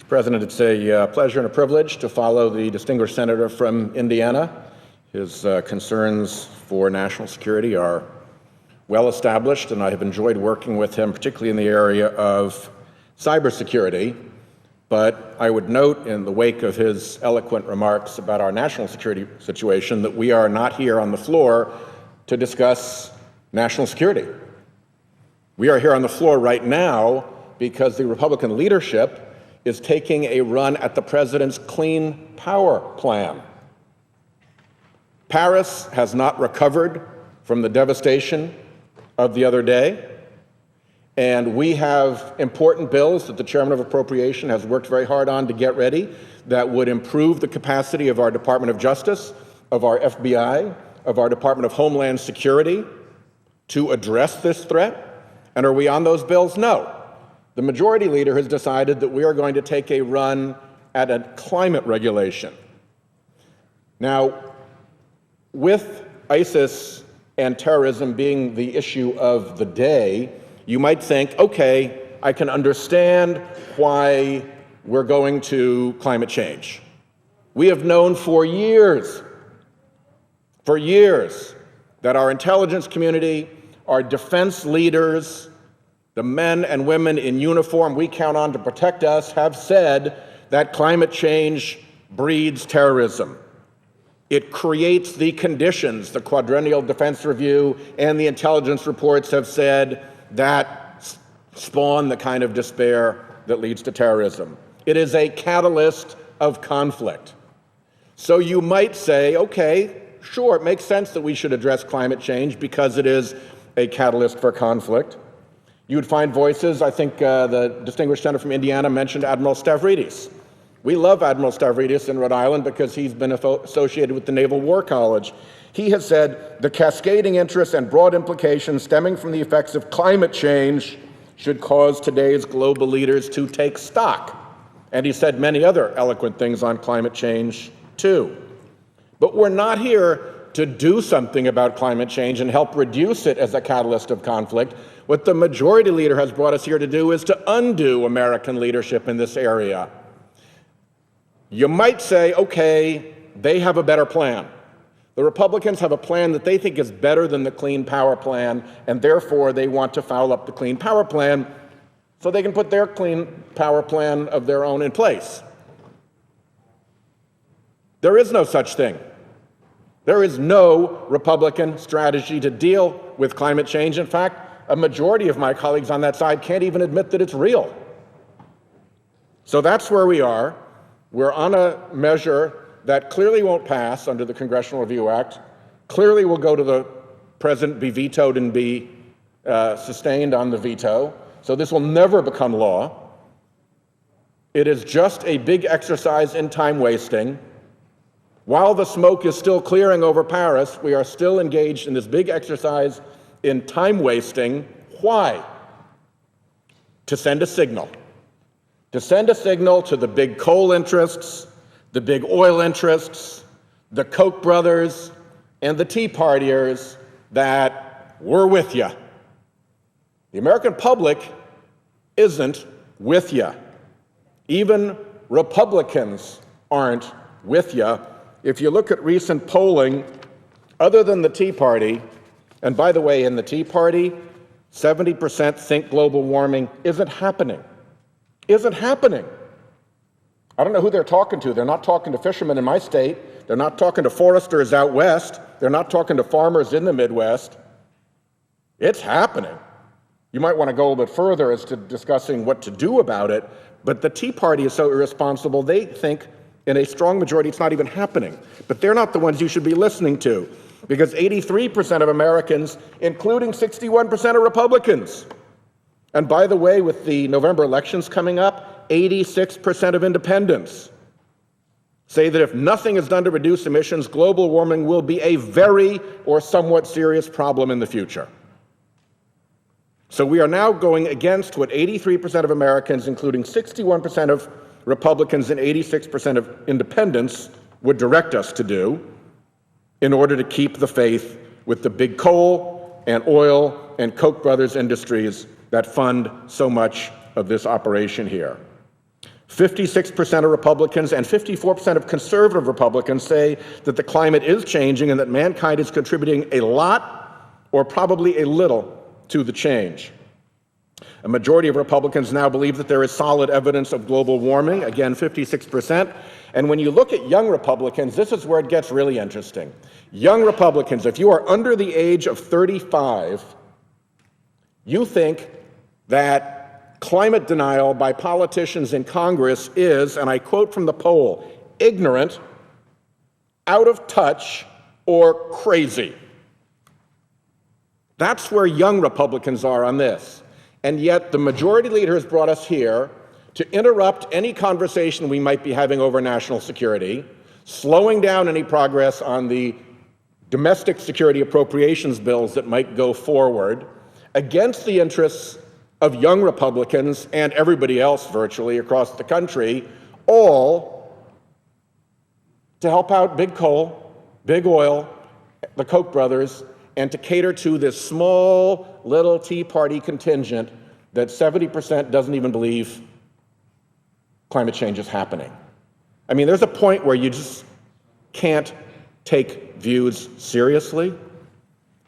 Mr. President, it's a pleasure and a privilege to follow the distinguished senator from Indiana. His concerns for national security are well established, and I have enjoyed working with him, particularly in the area of cybersecurity. But I would note, in the wake of his eloquent remarks about our national security situation, that we are not here on the floor to discuss national security. We are here on the floor right now because the Republican leadership is taking a run at the president's Clean Power Plan. Paris has not recovered from the devastation of the other day, and we have important bills that the chairman of Appropriation has worked very hard on to get ready that would improve the capacity of our Department of Justice, of our FBI, of our Department of Homeland Security to address this threat. And are we on those bills? No. The majority leader has decided that we are going to take a run at a climate regulation. Now, with ISIS and terrorism being the issue of the day, you might think, okay, I can understand why we're going to climate change. We have known for years that our intelligence community, our defense leaders, the men and women in uniform we count on to protect us, have said that climate change breeds terrorism. It creates the conditions, the Quadrennial Defense Review and the intelligence reports have said, that spawn the kind of despair that leads to terrorism. It is a catalyst of conflict. So you might say, okay, sure, it makes sense that we should address climate change because it is a catalyst for conflict. You would find voices, I think the distinguished senator from Indiana mentioned Admiral Stavridis. We love Admiral Stavridis in Rhode Island because he's been associated with the Naval War College. He has said the cascading interests and broad implications stemming from the effects of climate change should cause today's global leaders to take stock. And he said many other eloquent things on climate change, too. But we're not here to do something about climate change and help reduce it as a catalyst of conflict. What the majority leader has brought us here to do is to undo American leadership in this area. You might say, okay, they have a better plan. The Republicans have a plan that they think is better than the Clean Power Plan, and therefore they want to foul up the Clean Power Plan so they can put their Clean Power Plan of their own in place. There is no such thing. There is no Republican strategy to deal with climate change. In fact, a majority of my colleagues on that side can't even admit that it's real. So that's where we are. We're on a measure that clearly won't pass under the Congressional Review Act, clearly will go to the president, be vetoed and be sustained on the veto. So this will never become law. It is just a big exercise in time wasting. While the smoke is still clearing over Paris, we are still engaged in this big exercise in time wasting. Why? To send a signal. To send a signal to the big coal interests, the big oil interests, the Koch brothers, and the Tea Partiers that we're with you. The American public isn't with you. Even Republicans aren't with you. If you look at recent polling, other than the Tea Party, and by the way, in the Tea Party, 70% think global warming isn't happening. Isn't happening. I don't know who they're talking to. They're not talking to fishermen in my state. They're not talking to foresters out west. They're not talking to farmers in the Midwest. It's happening. You might want to go a little bit further as to discussing what to do about it, but the Tea Party is so irresponsible, they think in a strong majority it's not even happening. But they're not the ones you should be listening to, because 83% of Americans, including 61% of Republicans, and by the way, with the November elections coming up, 86% of independents say that if nothing is done to reduce emissions, global warming will be a very or somewhat serious problem in the future. So we are now going against what 83% of Americans, including 61% of Republicans and 86% of independents, would direct us to do in order to keep the faith with the big coal and oil and Koch brothers industries that fund so much of this operation here. 56% of Republicans and 54% of conservative Republicans say that the climate is changing and that mankind is contributing a lot or probably a little to the change. A majority of Republicans now believe that there is solid evidence of global warming, again, 56%. And when you look at young Republicans, this is where it gets really interesting. Young Republicans, if you are under the age of 35, you think that climate denial by politicians in Congress is, and I quote from the poll, ignorant, out of touch, or crazy. That's where young Republicans are on this. And yet the majority leader has brought us here to interrupt any conversation we might be having over national security, slowing down any progress on the domestic security appropriations bills that might go forward, against the interests of young Republicans and everybody else virtually across the country, all to help out big coal, big oil, the Koch brothers, and to cater to this small little Tea Party contingent that 70% doesn't even believe climate change is happening. I mean, there's a point where you just can't take views seriously.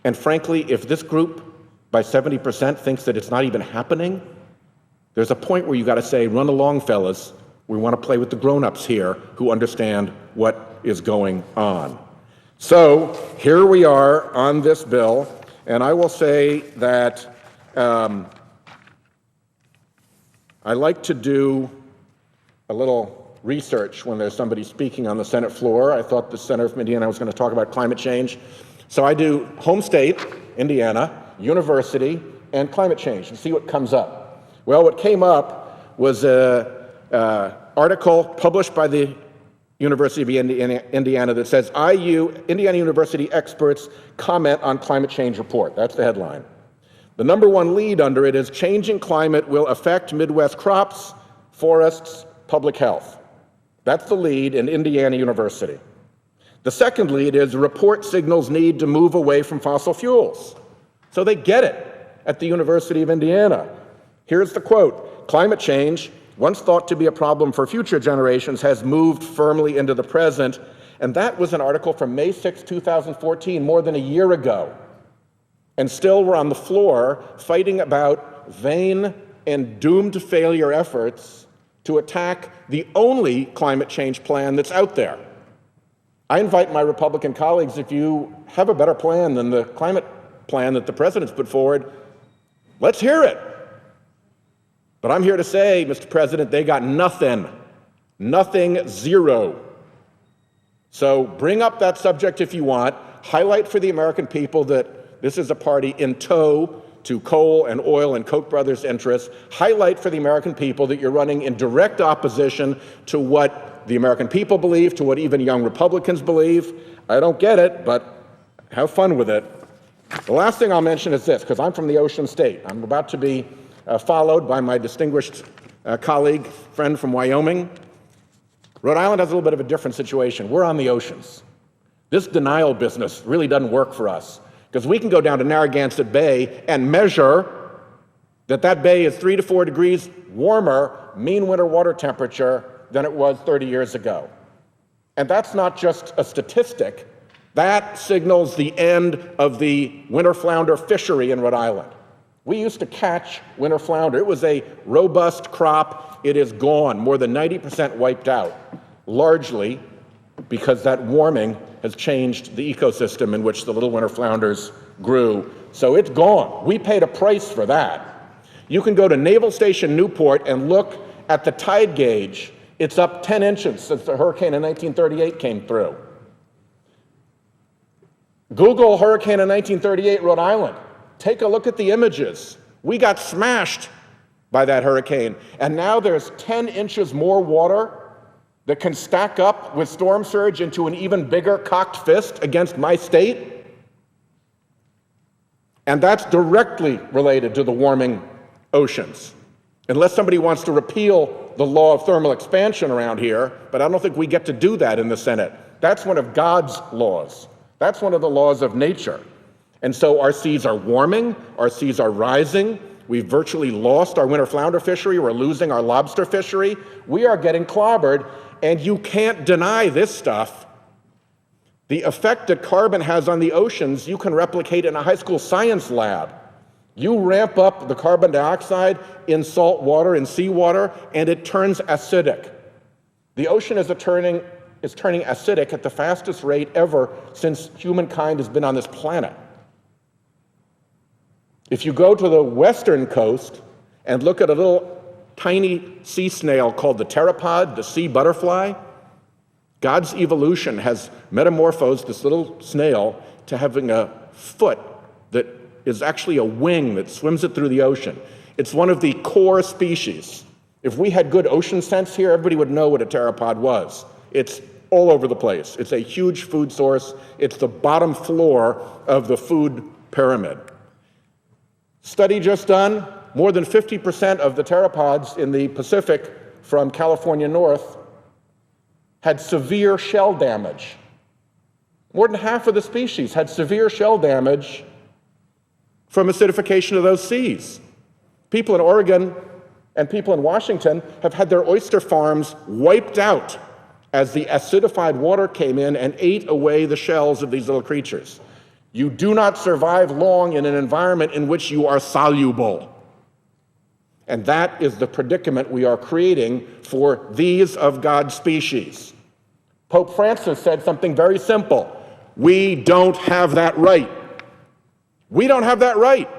And frankly, if this group by 70% thinks that it's not even happening, there's a point where you got to say, run along, fellas. We want to play with the grown-ups here who understand what is going on. So here we are on this bill, and I will say that I like to do a little research when there's somebody speaking on the Senate floor. I thought the senator from Indiana was going to talk about climate change. So I do home state, Indiana, university, and climate change, and see what comes up. Well, what came up was an article published by the University of Indiana that says, Indiana University experts comment on climate change report. That's the headline. The number one lead under it is changing climate will affect Midwest crops, forests, public health. That's the lead in Indiana University. The second lead is report signals need to move away from fossil fuels. So they get it at the University of Indiana. Here's the quote: climate change, once thought to be a problem for future generations, has moved firmly into the present. And that was an article from May 6, 2014, more than a year ago. And still we're on the floor fighting about vain and doomed to failure efforts to attack the only climate change plan that's out there. I invite my Republican colleagues, if you have a better plan than the climate plan that the president's put forward, let's hear it. But I'm here to say, Mr. President, they got nothing. Nothing, zero. So bring up that subject if you want. Highlight for the American people that this is a party in tow to coal and oil and Koch brothers' interests. Highlight for the American people that you're running in direct opposition to what the American people believe, to what even young Republicans believe. I don't get it, but have fun with it. The last thing I'll mention is this, because I'm from the ocean state. I'm about to be followed by my distinguished colleague, friend from Wyoming. Rhode Island has a little bit of a different situation. We're on the oceans. This denial business really doesn't work for us, because we can go down to Narragansett Bay and measure that that bay is 3 to 4 degrees warmer mean winter water temperature than it was 30 years ago. And that's not just a statistic. That signals the end of the winter flounder fishery in Rhode Island. We used to catch winter flounder. It was a robust crop. It is gone, more than 90% wiped out, largely because that warming has changed the ecosystem in which the little winter flounders grew. So it's gone. We paid a price for that. You can go to Naval Station Newport and look at the tide gauge. It's up 10 inches since the hurricane in 1938 came through. Google hurricane in 1938, Rhode Island. Take a look at the images. We got smashed by that hurricane. And now there's 10 inches more water that can stack up with storm surge into an even bigger cocked fist against my state. And that's directly related to the warming oceans. Unless somebody wants to repeal the law of thermal expansion around here, but I don't think we get to do that in the Senate. That's one of God's laws. That's one of the laws of nature. And so our seas are warming, our seas are rising, We've virtually lost our winter flounder fishery. We're losing our lobster fishery. We are getting clobbered, and you can't deny this stuff. The effect that carbon has on the oceans, you can replicate in a high school science lab. You ramp up the carbon dioxide in salt water, in seawater, and it turns acidic. The ocean is turning acidic at the fastest rate ever since humankind has been on this planet. If you go to the western coast and look at a little tiny sea snail called the pteropod, the sea butterfly, God's evolution has metamorphosed this little snail to having a foot that is actually a wing that swims it through the ocean. It's one of the core species. If we had good ocean sense here, everybody would know what a pteropod was. It's all over the place. It's a huge food source. It's the bottom floor of the food pyramid. Study just done, more than 50% of the pteropods in the Pacific from California north had severe shell damage. More than half of the species had severe shell damage from acidification of those seas. People in Oregon and people in Washington have had their oyster farms wiped out as the acidified water came in and ate away the shells of these little creatures. You do not survive long in an environment in which you are soluble. And that is the predicament we are creating for these of God's species. Pope Francis said something very simple. We don't have that right. We don't have that right.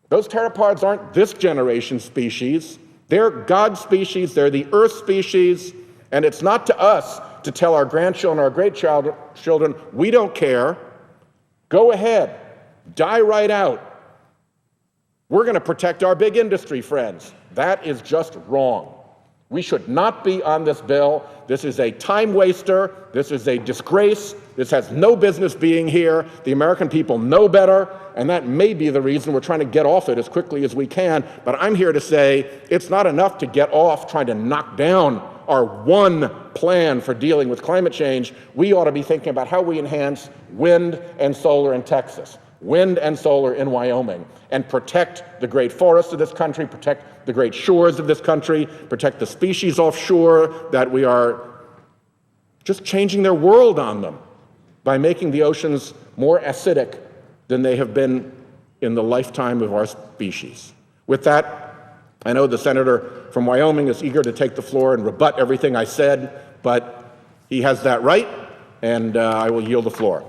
Those pteropods aren't this generation species. They're God's species. They're the Earth species. And it's not to us to tell our grandchildren, our great-children, we don't care. Go ahead. Die right out. We're going to protect our big industry, friends. That is just wrong. We should not be on this bill. This is a time waster. This is a disgrace. This has no business being here. The American people know better, and that may be the reason we're trying to get off it as quickly as we can. But I'm here to say it's not enough to get off trying to knock down our one plan for dealing with climate change. We ought to be thinking about how we enhance wind and solar in Texas, wind and solar in Wyoming, and protect the great forests of this country, protect the great shores of this country, protect the species offshore that we are just changing their world on them by making the oceans more acidic than they have been in the lifetime of our species. With that, I know the senator from Wyoming is eager to take the floor and rebut everything I said, but he has that right, and I will yield the floor.